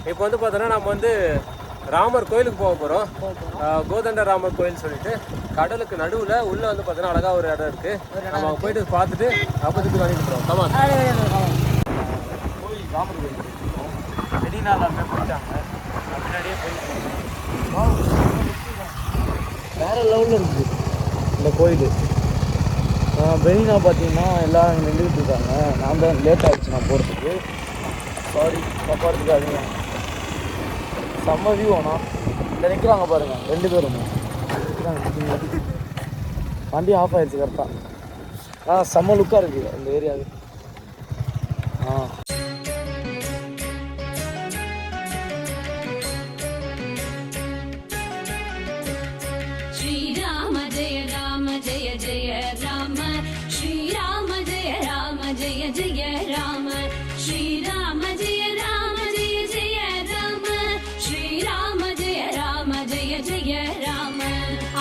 இப்போ வந்து பார்த்தோன்னா நம்ம வந்து ராமர் கோயிலுக்கு போக போகிறோம். கோதண்ட ராமர் கோயில் சொல்லிட்டு கடலுக்கு நடுவில் உள்ளே வந்து பார்த்தோன்னா அழகாக ஒரு இடம் இருக்குது. நம்ம போயிட்டு பார்த்துட்டு அப்போதுக்கு வாங்கிட்டு போகிறோம். கமான் கோயில் ராமர் கோயில் வெளிநாளாமே போயிட்டாங்க. பின்னாடியே போய் வேறு லெவலில் இருக்குது இந்த கோயில். வெளினா பார்த்தீங்கன்னா எல்லாம் இங்கே நின்றுக்கிட்டு இருக்காங்க. நான் தான் லேட் ஆகிடுச்சு நான் போகிறதுக்கு. சாரி தப்பாகிறதுக்காக. செம்ம வியூ ஆனால் இந்த நிற்கிறாங்க பாருங்கள், 2 பேரும் நிற்கிறாங்க. வண்டி ஆஃப் ஆகிடுச்சு கரெக்டாக. செம்ம லுக்காக இருக்குது இந்த ஏரியாவே. ஸ்ரீராம ஜெய ராம ஜெய ஜெய ராம ஸ்ரீராம ஜெய ராம ஜெய ஜெய ராம ஸ்ரீராம ஜெய ராம ஜெய ஜெய ராம ஸ்ரீராம ஜெய ராம ஜெய ஜெய ராம.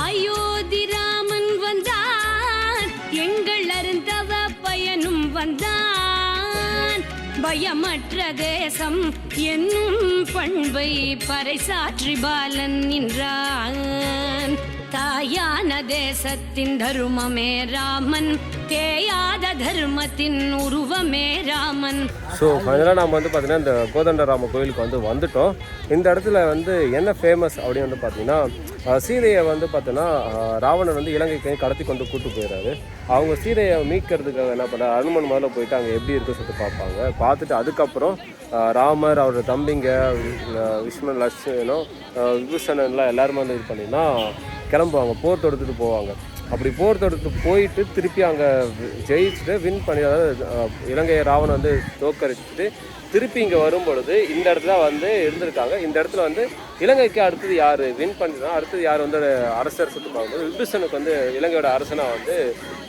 அயோத்தி ராமன் வந்தான், எங்கள் அருந்தவ பயனும் வந்தான். பயமற்ற தேசம் என்னும் பண்பை பறைசாற்றி பாலன் நின்றான். தாயான தேசத்தின் தர்மமே ராமன், தேயாத தர்மத்தின் உருவமே ராமன். ஸோ ஃபைனலாக நம்ம வந்து பார்த்தீங்கன்னா இந்த கோதண்ட ராம கோயிலுக்கு வந்துட்டோம். இந்த இடத்துல வந்து என்ன ஃபேமஸ் அப்படின்னு வந்து பார்த்தீங்கன்னா, சீதையை வந்து பார்த்தோன்னா ராவணன் வந்து இலங்கைக்கு கடத்தி கொண்டு கூட்டு போயிடுறாரு. அவங்க சீதையை மீட்கிறதுக்காக என்ன பண்ணுறாரு, அனுமன் முதல்ல போயிட்டு அங்கே எப்படி இருக்குன்னு சொல்லிட்டு பார்ப்பாங்க. பார்த்துட்டு அதுக்கப்புறம் ராமர், அவரோட தம்பிங்க விஷ்மன், லட்சுமணன், விபூஷணன்லாம் எல்லாருமே வந்து இது பண்ணிங்கன்னா கிளம்புவாங்க, போர் தொடுத்துட்டு போவாங்க. அப்படி போர் தொடுத்து போயிட்டு திருப்பி அங்கே ஜெயிச்சுட்டு வின் பண்ணி, அதாவது இலங்கையை ராவணன் வந்து தோக்கடிச்சுட்டு திருப்பி இங்கே வரும்பொழுது இந்த இடத்துல வந்து இருந்திருக்காங்க. இந்த இடத்துல வந்து இலங்கைக்கு அடுத்தது யார் வின் பண்ணினா அடுத்தது யார் வந்து அரசர் சொல்லிட்டு பார்க்கும்போது விபீஷனுக்கு வந்து இலங்கையோட அரசனாக வந்து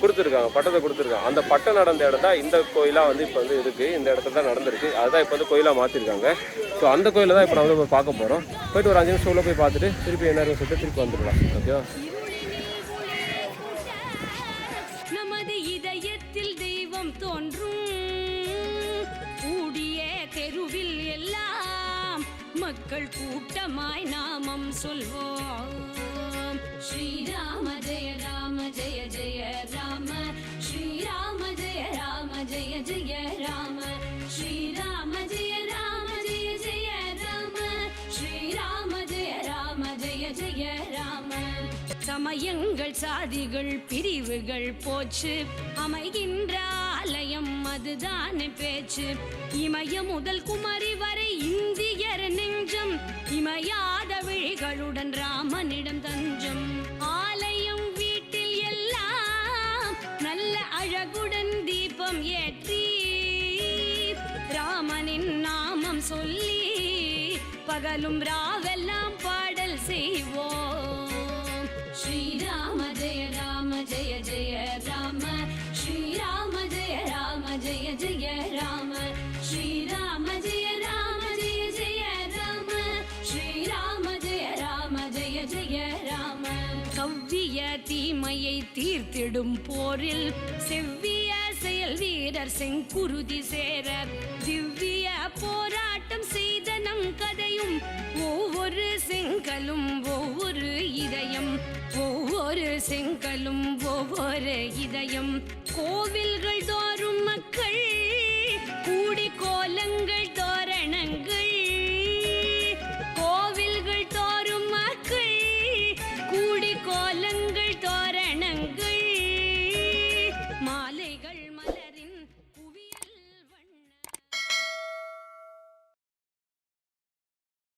கொடுத்துருக்காங்க, பட்டத்தை கொடுத்துருக்காங்க. அந்த பட்டம் நடந்த இடம் தான் இந்த கோயிலாக வந்து இப்போ வந்து இருக்குது. இந்த இடத்துல தான் நடந்திருக்கு. அதுதான் இப்போ வந்து கோயிலாக மாற்றிருக்காங்க. ஸோ அந்த கோயிலை தான் இப்போ நம்ம வந்து பார்க்க போகிறோம். போயிட்டு ஒரு 5 நிமிஷம் உள்ள போய் பார்த்துட்டு திருப்பி என்ன இருக்குன்னு சொல்லிட்டு திருப்பி வந்துடலாம். ஓகேவா? நமது இதயத்தில் தெய்வம் தோன்றும், கூடிய தெருவில் எல்லாம் மக்கள் கூட்டமாய் நாமம் சொல்வோம். ஸ்ரீராம ஜெய ராம ஜெய ஜெய ராம ஸ்ரீராம ஜெய ராம ஜெய ஜெய ராம ஸ்ரீராம ஜெய ராம ஜெய ஜெய ராம ஸ்ரீராம ஜெய ராம ஜெய ஜெய ராம. சமயங்கள் சாதிகள் பிரிவுகள் போச்சு, அமைகின்ற ஆலயம் அதுதானே பேச்சு. இமய முதல் குமரி வரை இந்தியர் நெஞ்சம், இமையாத விழிகளுடன் ராமனிடம் தஞ்சம். ஆலயம் வீட்டில் எல்லாம் நல்ல அழகுடன் தீபம் ஏற்றி, ராமனின் நாமம் சொல்லி பகலும் ராவெல்லாம் பாடல் செய்வோம். ஸ்ரீராம ஜெய ராம ஜெய ஜெய ராம ஸ்ரீராம ஜெய ராம ஜெய ஜெய ராம ஸ்ரீராம ஜெய ராம ஜெய ஜெய ராம ஸ்ரீராம ஜெய ராம ஜெய ஜெய ராம. கவ்விய தீமையை தீர்த்திடும் போரில் செவ்விய செயல் வீரர் செங்குருதி சேர, திவ்ய போராட்டம் செய்த நம் கதையும், ஒவ்வொரு செங்கலும் ஒவ்வொரு இதயம், ஒவ்வொரு செங்கலும் ஒவ்வொரு இதயம். கோவில்கள் தோறும்